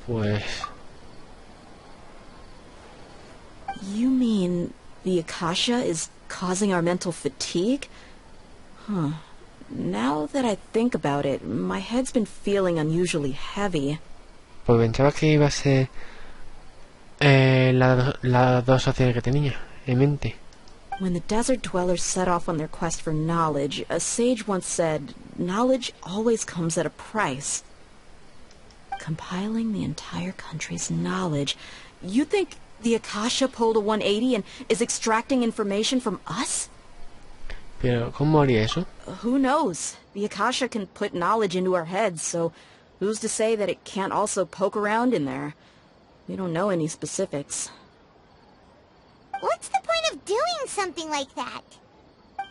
Pues... You mean the Akasha is causing our mental fatigue? Huh. Now that I think about it, my head's been feeling unusually heavy. Pues pensaba que iba a ser las dos opciones que tenía en mente. When the desert dwellers set off on their quest for knowledge, a sage once said, knowledge always comes at a price. Compiling the entire country's knowledge. You think the Akasha pulled a 180 and is extracting information from us? Pero, ¿cómo haría eso? Who knows? The Akasha can put knowledge into our heads, so who's to say that it can't also poke around in there? We don't know any specifics. What's the point of doing something like that?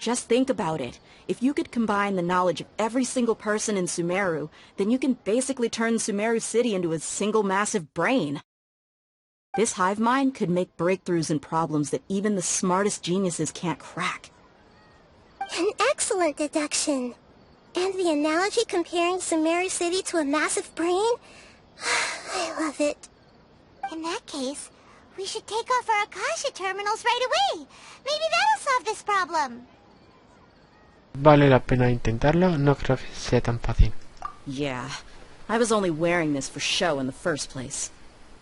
Just think about it. If you could combine the knowledge of every single person in Sumeru, then you can basically turn Sumeru City into a single massive brain. This hive mind could make breakthroughs in problems that even the smartest geniuses can't crack. An excellent deduction. And the analogy comparing Sumeru City to a massive brain? I love it. In that case, we should take off our Akasha terminals right away. Maybe that'll solve this problem. Vale la pena intentarlo, no creo que sea tan fácil. Yeah, I was only wearing this for show in the first place.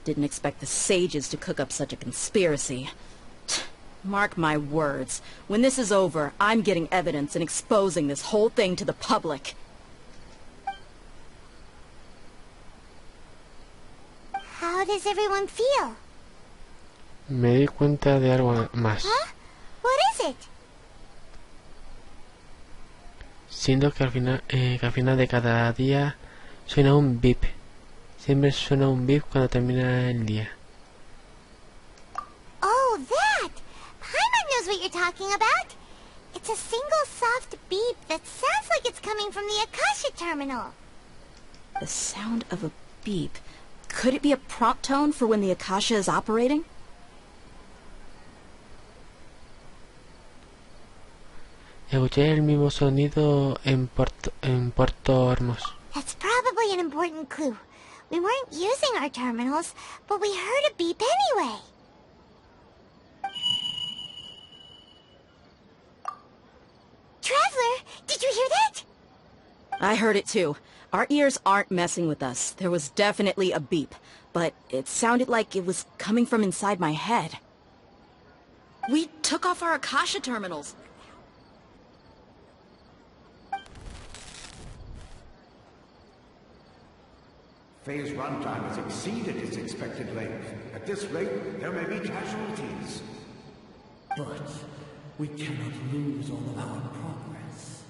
Didn't expect the sages to cook up such a conspiracy. Mark my words, when this is over, I'm getting evidence and exposing this whole thing to the public. How does everyone feel? Me di cuenta de algo más. Huh? What is it? Siento que al final de cada día suena un bip. Siempre suena un bip cuando termina el día. Oh, that! Paimon knows what you're talking about. It's a single soft beep that sounds like it's coming from the Akasha terminal. The sound of a beep. Could it be a prompt tone for when the Akasha is operating? Escuché el mismo sonido en Puerto Hermoso. That's probably an important clue. We weren't using our terminals, but we heard a beep anyway. Traveler, did you hear that? I heard it too. Our ears aren't messing with us. There was definitely a beep, but it sounded like it was coming from inside my head. We took off our Akasha terminals. Phase runtime has exceeded its expected length. At this rate, there may be casualties. But we cannot lose all of our progress.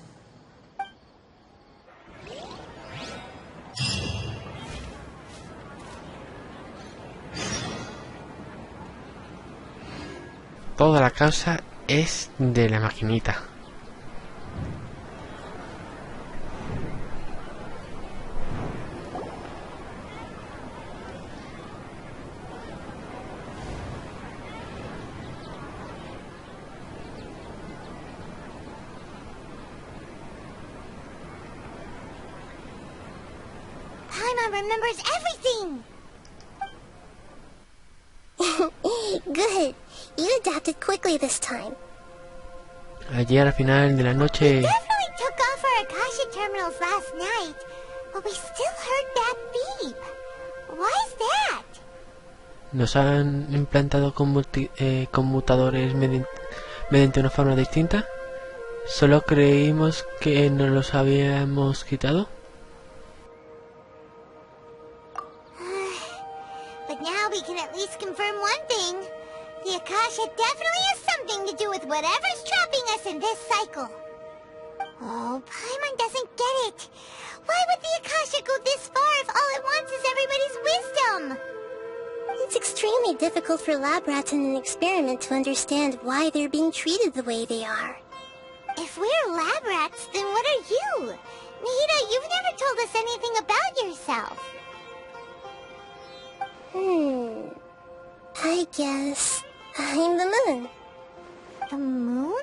Toda la causa es de la maquinita. Paimon remembers everything! Good. You adapted quickly this time. Ayer al final de la noche Definitely took off our Akasha terminals last night, but we still heard that beep. Why is that? nos han implantado conmutadores mediante una forma distinta. Solo creímos que nos los habíamos quitado. But now we can at least confirm one thing. The Akasha definitely has something to do with whatever's trapping us in this cycle. Oh, Paimon doesn't get it. Why would the Akasha go this far if all it wants is everybody's wisdom? It's extremely difficult for lab rats in an experiment to understand why they're being treated the way they are. If we're lab rats, then what are you? Nihida, you've never told us anything about yourself. I guess I'm the moon. The moon?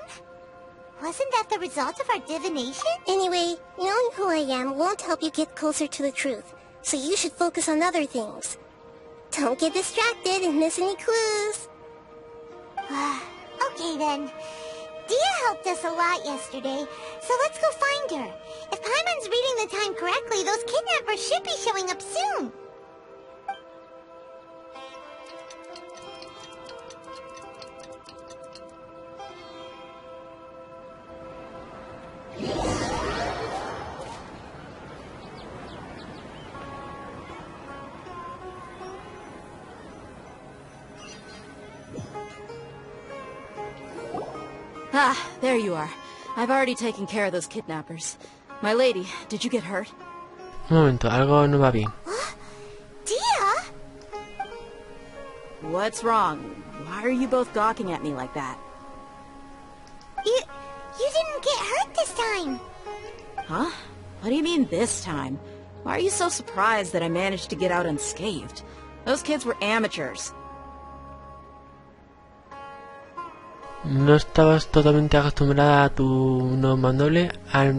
Wasn't that the result of our divination? Anyway, knowing who I am won't help you get closer to the truth. so you should focus on other things. Don't get distracted and miss any clues. Okay then. Dia helped us a lot yesterday, so let's go find her. If Paimon's reading the time correctly, those kidnappers should be showing up soon. Ah, there you are. I've already taken care of those kidnappers. My lady, did you get hurt? Un momento, algo no va bien. Dia? What's wrong? Why are you both gawking at me like that? You didn't get hurt this time. Huh? What do you mean this time? Why are you so surprised that I managed to get out unscathed? Those kids were amateurs. No estabas totalmente acostumbrada a tu no mandoble. Al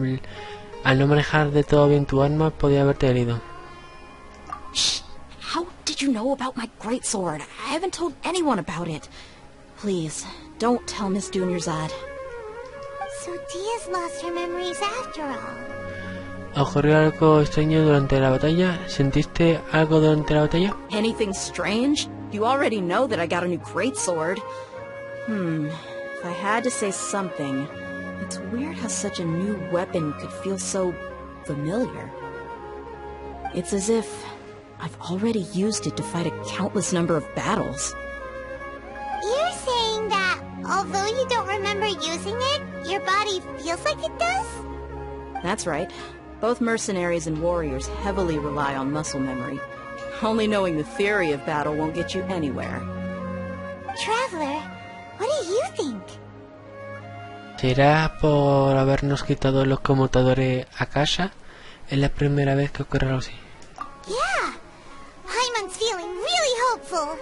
no manejar de todo bien tu arma, podía haberte herido. Shh! How did you know about my greatsword? I haven't told anyone about it. Please, don't tell Miss Dunyarzad. So Dia's lost her memories after all. ¿Ocurrió algo extraño durante la batalla? ¿Sentiste algo durante la batalla? Anything strange? You already know that I got a new greatsword. If I had to say something, it's weird how such a new weapon could feel so familiar. It's as if I've already used it to fight a countless number of battles. You're saying that, although you don't remember using it, your body feels like it does? That's right. Both mercenaries and warriors heavily rely on muscle memory. Only knowing the theory of battle won't get you anywhere. Traveler, what do you think? ¿Será por habernos quitado los conmutadores a casa? Es la primera vez que ocurre algo así. Yeah, Paimon's feeling really hopeful.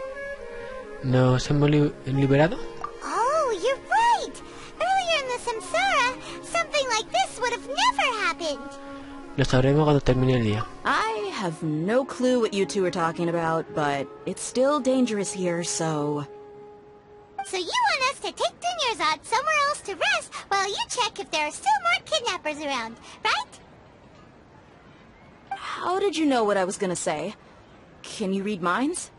¿Nos hemos liberado? Oh, you're right. Earlier in the Samsara, something like this would have never happened. Lo sabremos cuando termine el día. I have no clue what you two are talking about, but it's still dangerous here, so... So you want us to take Dunyarzad somewhere else to rest while you check if there are still more kidnappers around, right? How did you know what I was gonna say? Can you read minds?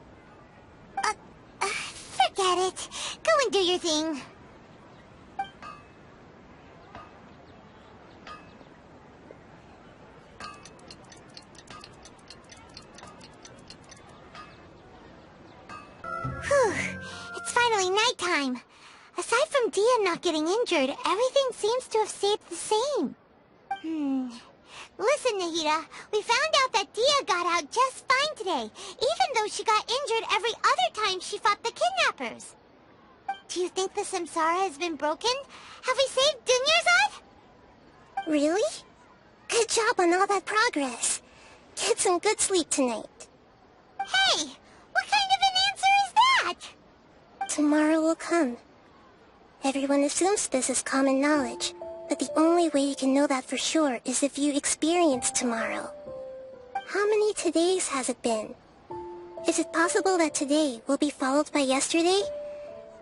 Forget it. Go and do your thing. Whew. It's finally nighttime. Aside from Dia not getting injured, everything seems to have stayed the same. Listen, Nahida, we found out that Dia got out just fine today, even though she got injured every other time she fought the kidnappers. Do you think the Samsara has been broken? Have we saved Dunyarzad? Really? Good job on all that progress. Get some good sleep tonight. Hey, what kind of an answer is that? Tomorrow will come. Everyone assumes this is common knowledge, but the only way you can know that for sure is if you experience tomorrow. How many todays has it been? Is it possible that today will be followed by yesterday?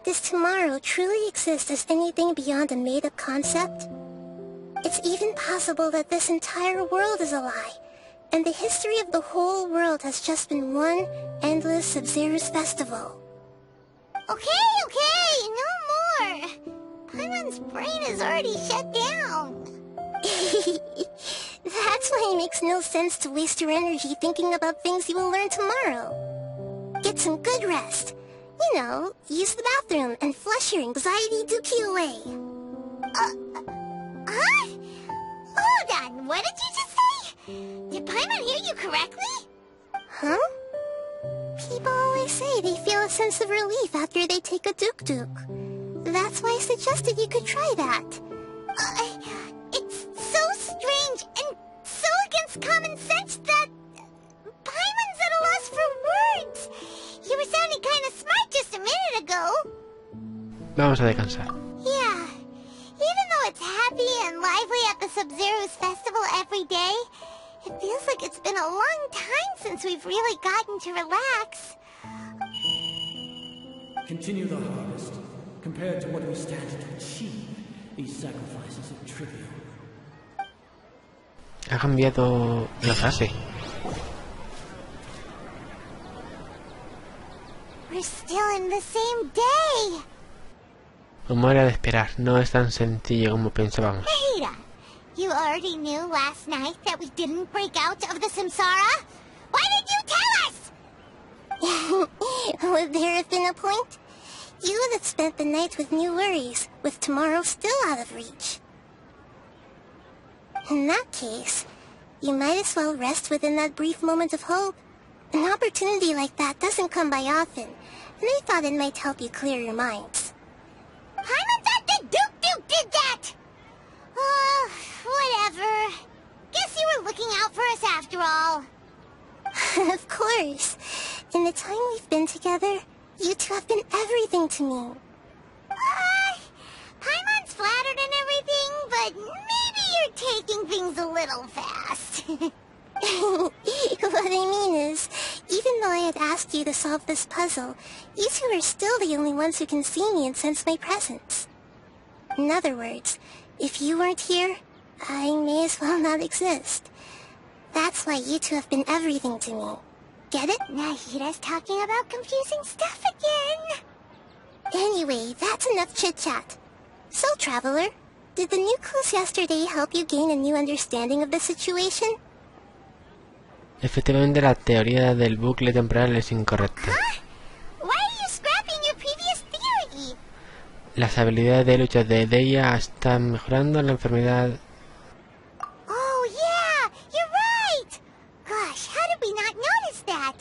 Does tomorrow truly exist as anything beyond a made-up concept? It's even possible that this entire world is a lie, and the history of the whole world has just been one endless Sub-Zero's festival. Okay, no more. Paimon's brain is already shut down. That's why it makes no sense to waste your energy thinking about things you will learn tomorrow. Get some good rest. You know, use the bathroom and flush your anxiety dookie away. Huh? Hold on, what did you just say? Did Paimon hear you correctly? Huh? People always say they feel a sense of relief after they take a duk-duk. That's why I suggested you could try that. It's so strange and so against common sense that Paimon's at a loss for words. You were sounding kind of smart just a minute ago. Vamos a descansar. Yeah. Even though it's happy and lively at the Sub-Zero's festival every day, it Feels like it's been a long time since we've really gotten to relax. Continue the harvest. Compared to what we stand to achieve, these sacrifices are trivial. Ha cambiado la frase. We're still in the same day. Como era de esperar, no es tan sencillo como pensábamos. Nahida, you already knew last night that we didn't break out of the samsara? Why did you tell us? Would there have been a point? You would have spent the night with new worries, with tomorrow still out of reach. In that case, you might as well rest within that brief moment of hope. An opportunity like that doesn't come by often, and I thought it might help you clear your minds. Paimon thought that Duke did that! Whatever. Guess you were looking out for us after all. Of course. In the time we've been together, you two have been everything to me. Paimon's flattered and everything, but maybe you're taking things a little fast. What I mean is, even though I had asked you to solve this puzzle, you two are still the only ones who can see me and sense my presence. In other words, if you weren't here, I may as well not exist. That's why you two have been everything to me. Get it? Nahida's talking about confusing stuff again. Anyway, that's enough chit-chat. So, Traveler, did the new clues yesterday help you gain a new understanding of the situation? Efectivamente, la teoría del bucle temporal es incorrecta. Huh? Why are you scrapping your previous theory? Las habilidades de lucha de Deia están mejorando la enfermedad. Oh, yeah, you're right. Gosh, how did we not notice that?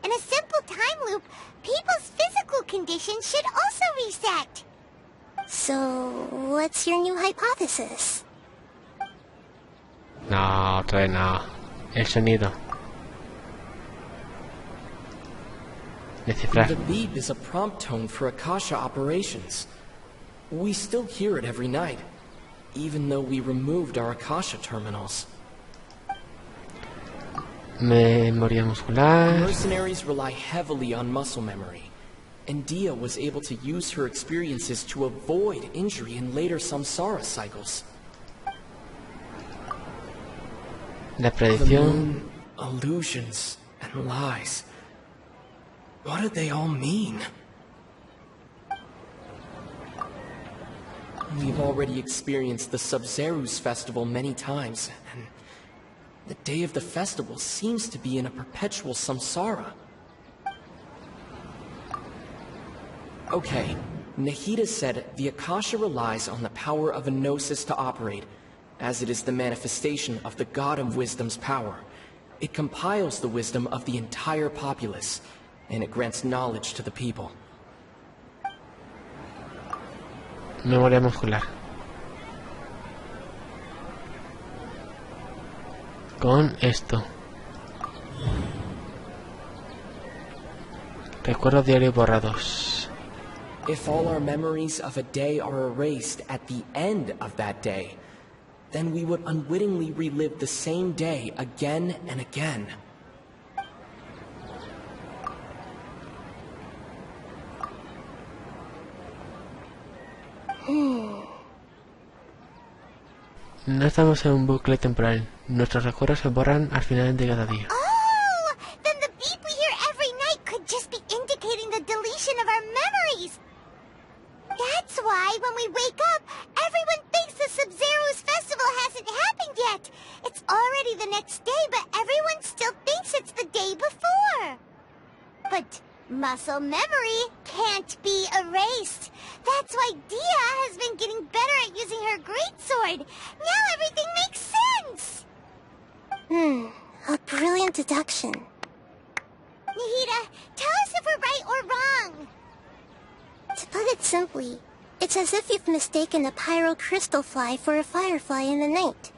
In a simple time loop, people's physical conditions should also reset. So, what's your new hypothesis? No, otra vez no. El sonido. Descifrar. The beep is a prompt tone for Akasha operations. We still hear it every night, even though we removed our Akasha terminals. Memoria muscular. Mercenaries rely heavily on muscle memory, and Dia was able to use her experiences to avoid injury in later samsara cycles. La The predicción. moon, illusions, and lies. What do they all mean? We've already experienced the Sub-Zerus festival many times, and the day of the festival seems to be in a perpetual samsara. Okay, Nahida said the Akasha relies on the power of a gnosis to operate, as it is the manifestation of the God of Wisdom's power. It compiles the wisdom of the entire populace, and it grants knowledge to the people. Memoria muscular. Con esto. Recuerdos diarios borrados. If all our memories of a day are erased at the end of that day, then we would unwittingly relive the same day again and again. No estamos en un bucle temporal. Nuestros recuerdos se borran al final de cada día. Oh, then the beep we hear every night could just be indicating the deletion of our memories. That's why when we wake up, everyone thinks the Sub-Zero's festival hasn't happened yet. It's already the next day, but everyone still thinks it's the day before. But muscle memory can't be erased. That's why Dia has been getting better at using her greatsword. Now everything makes sense. A brilliant deduction. Nahida, tell us if we're right or wrong. To put it simply, it's as if you've mistaken a pyro crystal fly for a firefly in the night.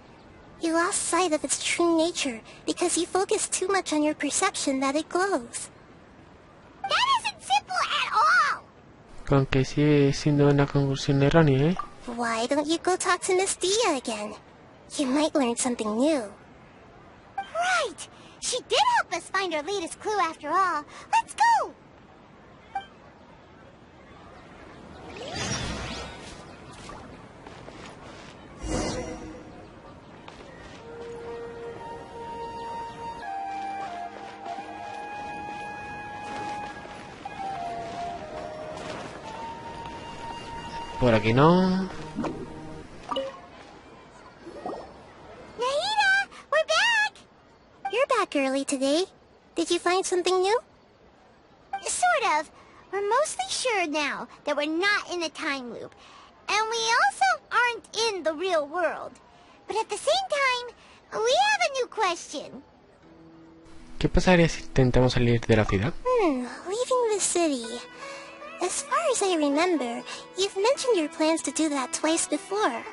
You lost sight of its true nature because you focused too much on your perception that it glows. That isn't simple at all. Con que sigue siendo una conclusión errónea, ¿eh? Why don't you go talk to Miss Dia again? You might learn something new. Right! She did help us find our latest clue after all. Let's go! Por aquí no. Nahida! We're back! You're back early today. Did you find something new? Sort of. We're mostly sure now that we're not in a time loop. And we also aren't in the real world. But at the same time, we have a new question. ¿Qué pasaría si intentamos salir de la ciudad? Leaving the city. As far as I remember, you've mentioned your plans to do that twice before.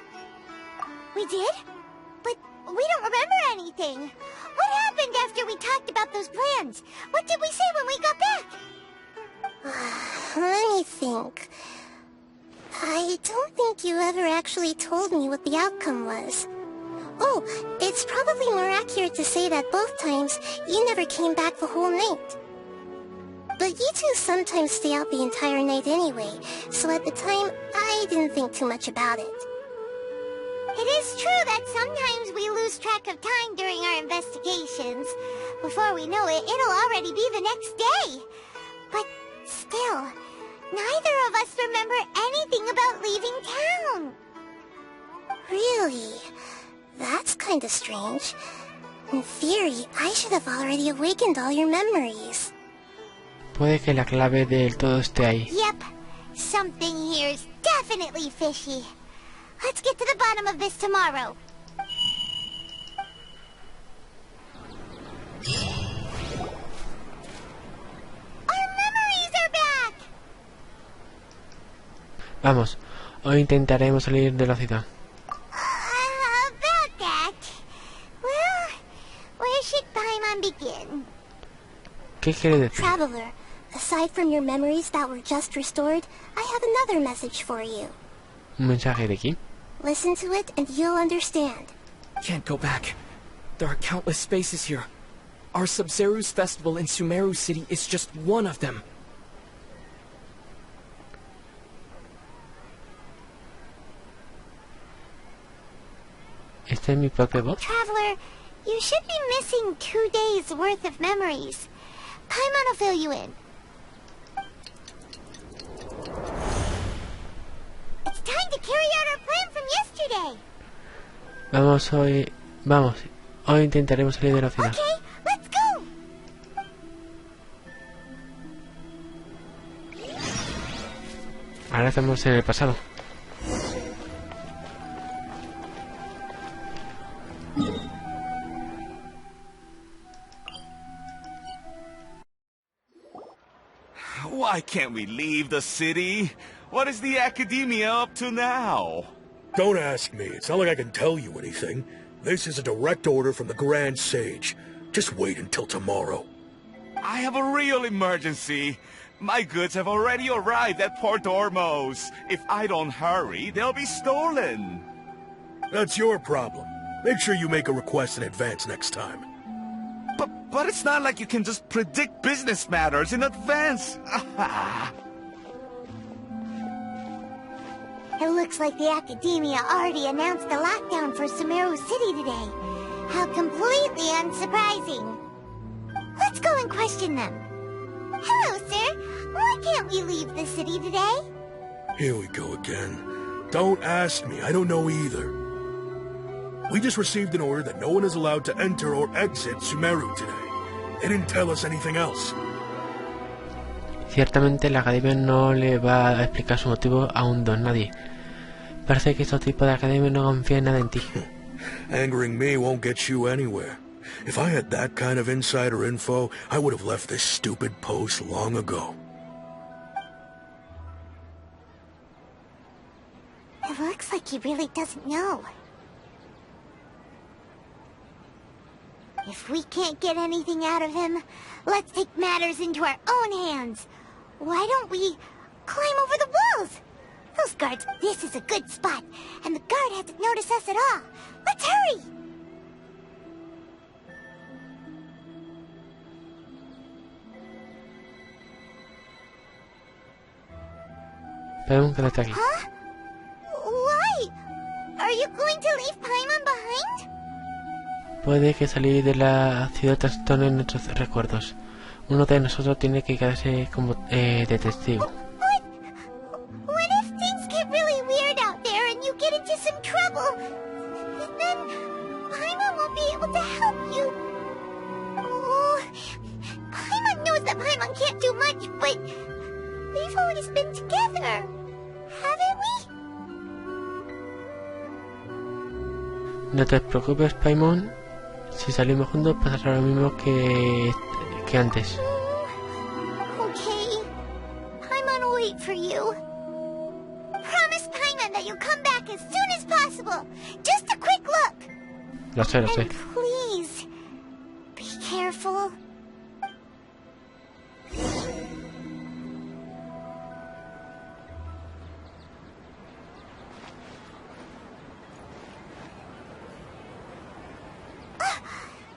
We did? But we don't remember anything. What happened after we talked about those plans? What did we say when we got back? Let me think. I don't think you ever actually told me what the outcome was. Oh, it's probably more accurate to say that both times you never came back the whole night. But you two sometimes stay out the entire night anyway, so at the time, I didn't think too much about it. It is true that sometimes we lose track of time during our investigations. Before we know it, it'll already be the next day. But still, neither of us remember anything about leaving town. Really? That's kinda strange. In theory, I should have already awakened all your memories. Puede que la clave del todo esté ahí. Yep. Something here's definitely fishy. Let's get to the bottom of this tomorrow. Our memories are back! Vamos, hoy intentaremos salir de la ciudad. About that. Well, where should Paimon begin? ¿Qué quiere decir? Traveler, aside from your memories that were just restored, I have another message for you. ¿Un mensaje de aquí? Listen to it and you'll understand. Can't go back. There are countless spaces here. Our Sub-Zeru's festival in Sumeru City is just one of them. ¿Esta es mi propia voz? Traveler, you should be missing 2 days worth of memories. Paimon will fill you in. It's time to carry out our plan from yesterday. Vamos, hoy intentaremos salir de la ciudad. Okay, let's go. Ahora estamos en el pasado. Why can't we leave the city? What is the academia up to now? Don't ask me. It's not like I can tell you anything. This is a direct order from the Grand Sage. Just wait until tomorrow. I have a real emergency. My goods have already arrived at Port Ormos. If I don't hurry, they'll be stolen. That's your problem. Make sure you make a request in advance next time. But it's not like you can just predict business matters in advance. It looks like the Academia already announced a lockdown for Sumeru City today. How completely unsurprising. Let's go and question them. Hello, sir. Why can't we leave the city today? Here we go again. Don't ask me. I don't know either. We just received an order that no one is allowed to enter or exit Sumeru today. They didn't tell us anything else. Ciertamente la academia no le va a explicar su motivo a un don nadie. Parece que este tipo de academia no confía en nada en ti. Angering me won't get you anywhere. If I had that kind of insider info, I would have left this stupid post long ago. It looks like he really doesn't know. If we can't get anything out of him, let's take matters into our own hands. Why don't we climb over the walls? Those guards, this is a good spot, and the guard hasn't noticed us at all. Let's hurry! Paimon, quédate aquí. Huh? Why? Are you going to leave Paimon behind? Puede que salir de la ciudad trastorne nuestros recuerdos. Uno de nosotros tiene que quedarse como de testigo. But what if things get really weird out there and you get into some trouble? Then Paimon won't be able to help you. Oh, Paimon knows that Paimon can't do much, but we've always been together, haven't we? No te preocupes, Paimon. Si salimos juntos pasará lo mismo que antes. Okay. Paimon will wait for you. Promise Paimon that you'll come back as soon as possible. Just a quick look. Lo sé, lo sé. And please, be careful.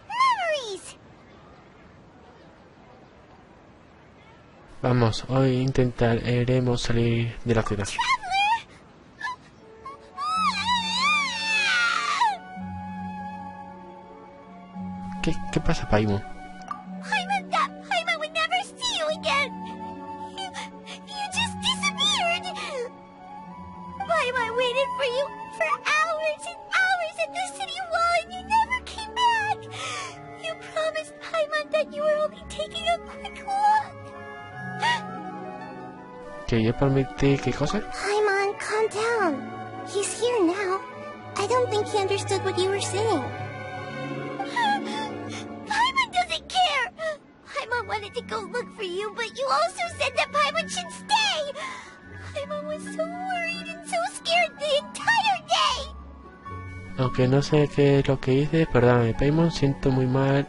Memories! Vamos, hoy intentaremos salir de la ciudad. ¿Qué pasa, Paimon? Paimon would never see you again. You just disappeared. Paimon waited for you for hours and hours at the city wall and you never came back. You promised Paimon that you were only taking a quick walk. ¿Que yo prometí qué cosa? Paimon, calm down. He's here now. I don't think he understood what you were saying. Paimon doesn't care. Paimon wanted to go look for you, but you also said that Paimon should stay. Paimon was so worried and so scared the entire day. Aunque no sé qué es lo que hice, perdóname, Paimon, siento muy mal.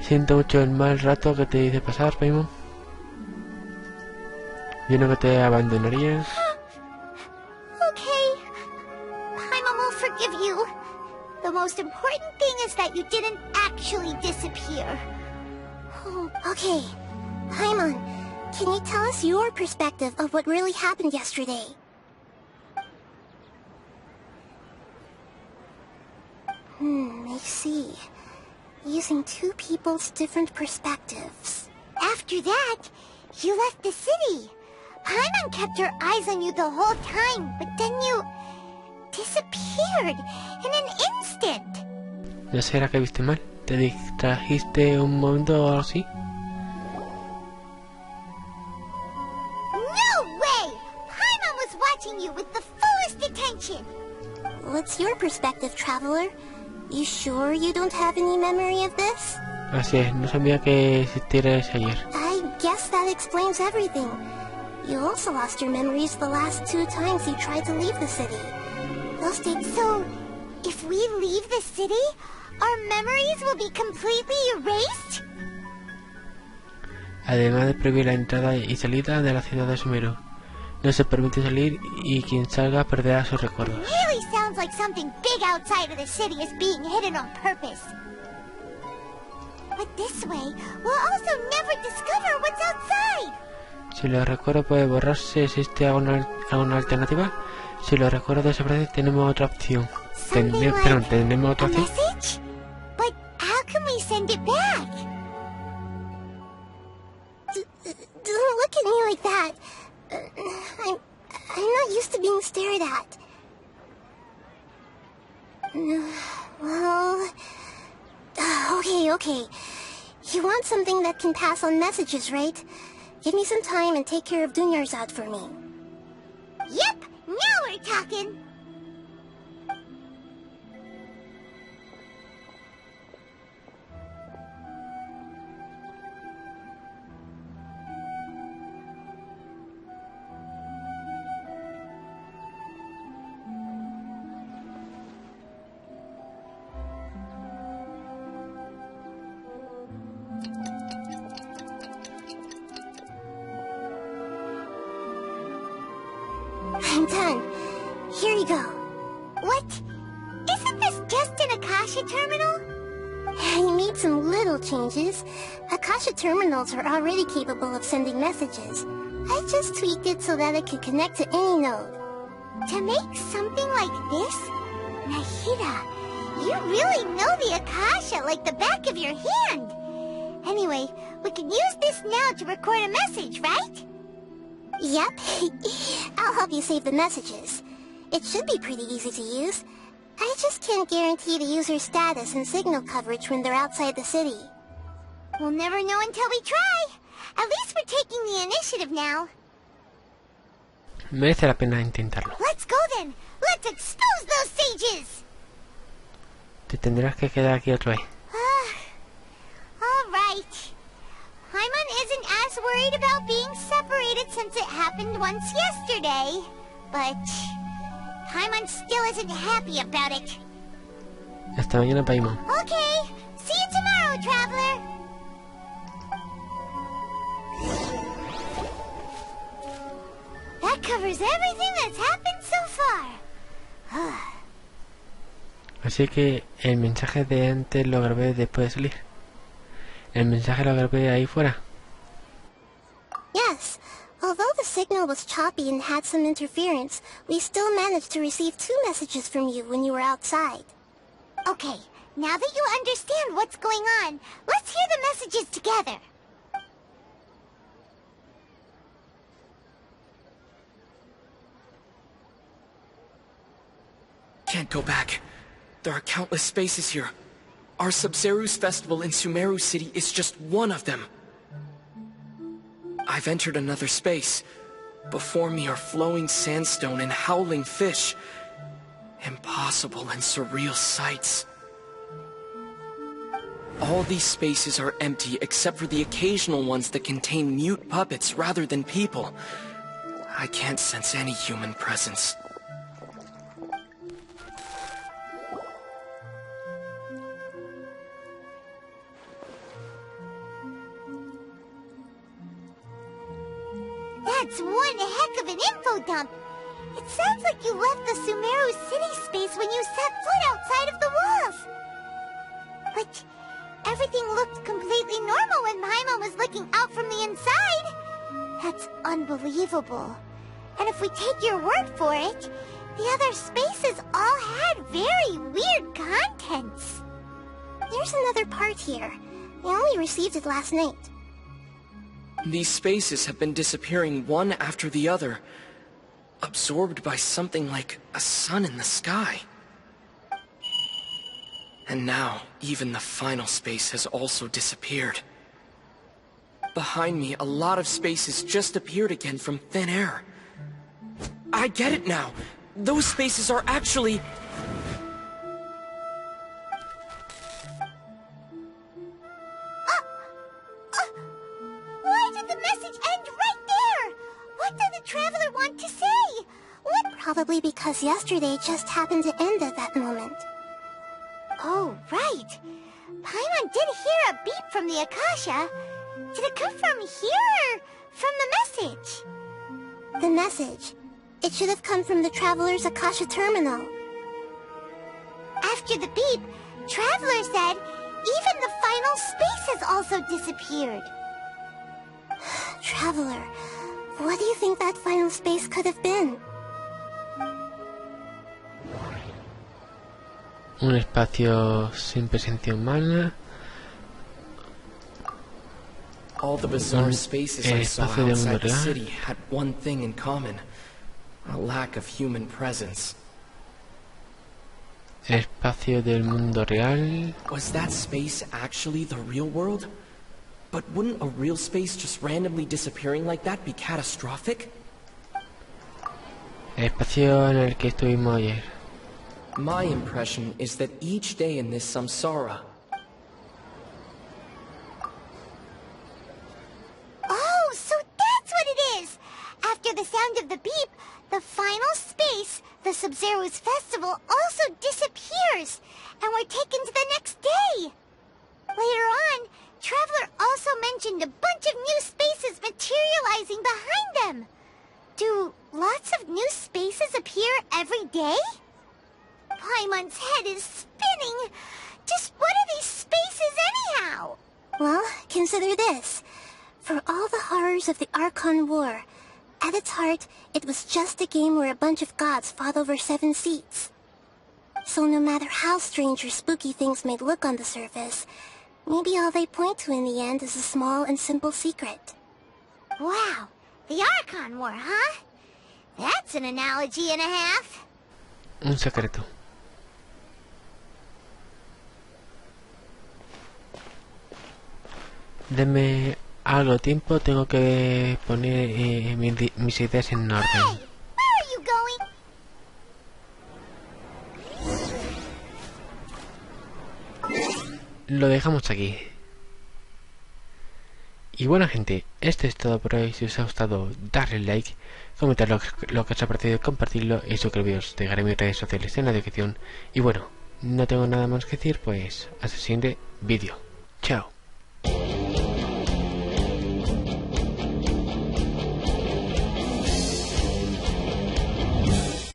Siento mucho el mal rato que te hice pasar, Paimon. Yo no que te abandonaría. Okay. Paimon will forgive you. The most important thing is that you didn't actually disappear. Okay, Paimon, can you tell us your perspective of what really happened yesterday? I see. Using two people's different perspectives. After that, you left the city. Paimon kept her eyes on you the whole time, but then you disappeared in an instant. ¿No será que viste mal? ¿Te distrajiste un momento o algo así? No way! Paimon was watching you with the fullest attention. What's your perspective, traveler? You sure you don't have any memory of this? Así es, no sabía que existiera ese ayer. I guess that explains everything. You also lost your memories the last 2 times you tried to leave the city. So, if we leave the city, our memories will be completely erased? Además de prohibir la entrada y salida de la ciudad de Sumeru. No se permite salir y quien salga perderá sus recuerdos. Really sounds like something big outside of the city is being hidden on purpose. But this way, we'll also never discover what's outside. Si los recuerdos pueden borrarse, ¿existe alguna alternativa? Si los recuerdos desaparecen, tenemos otra opción. ¿Tenemos otra opción? Message? But how can we send it back? Don't look at me like that. I'm not used to being stared at. Well... Okay. You want something that can pass on messages, right? Give me some time and take care of Dunyar's out for me. Yep, now we're talking. I'm done. Here you go. What? Isn't this just an Akasha terminal? You made some little changes. Akasha terminals are already capable of sending messages. I just tweaked it so that it could connect to any node. To make something like this? Nahida, you really know the Akasha like the back of your hand. Anyway, we can use this now to record a message, right? Yep. I'll help you save the messages. It should be pretty easy to use. I just can't guarantee the user's status and signal coverage when they're outside the city. We'll never know until we try. At least we're taking the initiative now. Merece la pena intentarlo. Let's go then. Let's expose those sages. Te tendrás que quedar aquí otra vez. All right. Paimon isn't as worried about being separated since it happened once yesterday. But Paimon still isn't happy about it. Hasta mañana, Paimon. Okay. See you tomorrow, traveler. That covers everything that's happened so far. Así que el mensaje de antes lo grabé después de salir. El mensaje lo grabé ahí fuera. Yes. Although the signal was choppy and had some interference, we still managed to receive 2 messages from you when you were outside. Okay, now that you understand what's going on, let's hear the messages together. Can't go back. There are countless spaces here. Our Sub-Zeru's festival in Sumeru City is just one of them. I've entered another space. Before me are flowing sandstone and howling fish. Impossible and surreal sights. All these spaces are empty except for the occasional ones that contain mute puppets rather than people. I can't sense any human presence. That's one heck of an info dump. It sounds like you left the Sumeru City space when you set foot outside of the walls. But everything looked completely normal when Paimon was looking out from the inside. That's unbelievable. And if we take your word for it, the other spaces all had very weird contents. There's another part here. I only received it last night. These spaces have been disappearing one after the other, absorbed by something like a sun in the sky. And now, even the final space has also disappeared. Behind me, a lot of spaces just appeared again from thin air. I get it now! Those spaces are actually... Why did the message end right there? What did the traveler want to say? What? Probably because yesterday just happened to end at that moment. Oh, right. Paimon did hear a beep from the Akasha. Did it come from here or from the message? The message. It should have come from the Traveler's Akasha terminal. After the beep, Traveler said even the final space has also disappeared. Traveler, what do you think that final space could have been? Un espacio sin presencia humana. All the bizarre spaces I saw outside the city had one thing in common. A lack of human presence. Espacio del mundo real. Was that space actually the real world? But wouldn't a real space just randomly disappearing like that be catastrophic? Espacio en el que estuvimos ayer. My impression is that each day in this samsara... Oh, so that's what it is! After the sound of the beep, the final space, the Sub-Zeru's festival, also disappears, and we're taken to the next day. Later on, Traveler also mentioned a bunch of new spaces materializing behind them. Do lots of new spaces appear every day? Paimon's head is spinning. Just what are these spaces anyhow? Well, consider this. For all the horrors of the Archon War, at its heart, it was just a game where a bunch of gods fought over 7 seats. So no matter how strange or spooky things may look on the surface, maybe all they point to in the end is a small and simple secret. Wow, the Archon War, huh? That's an analogy and a half. Un secreto. Deme algo tiempo, tengo que poner mis ideas en orden. Hey, where are you going? Lo dejamos aquí. Y bueno, gente, esto es todo por hoy. Si os ha gustado, darle like, comentar lo que os ha parecido, compartirlo y suscribiros. Dejaré mis redes sociales en la descripción. Y bueno, no tengo nada más que decir, pues hasta el siguiente vídeo. Chao.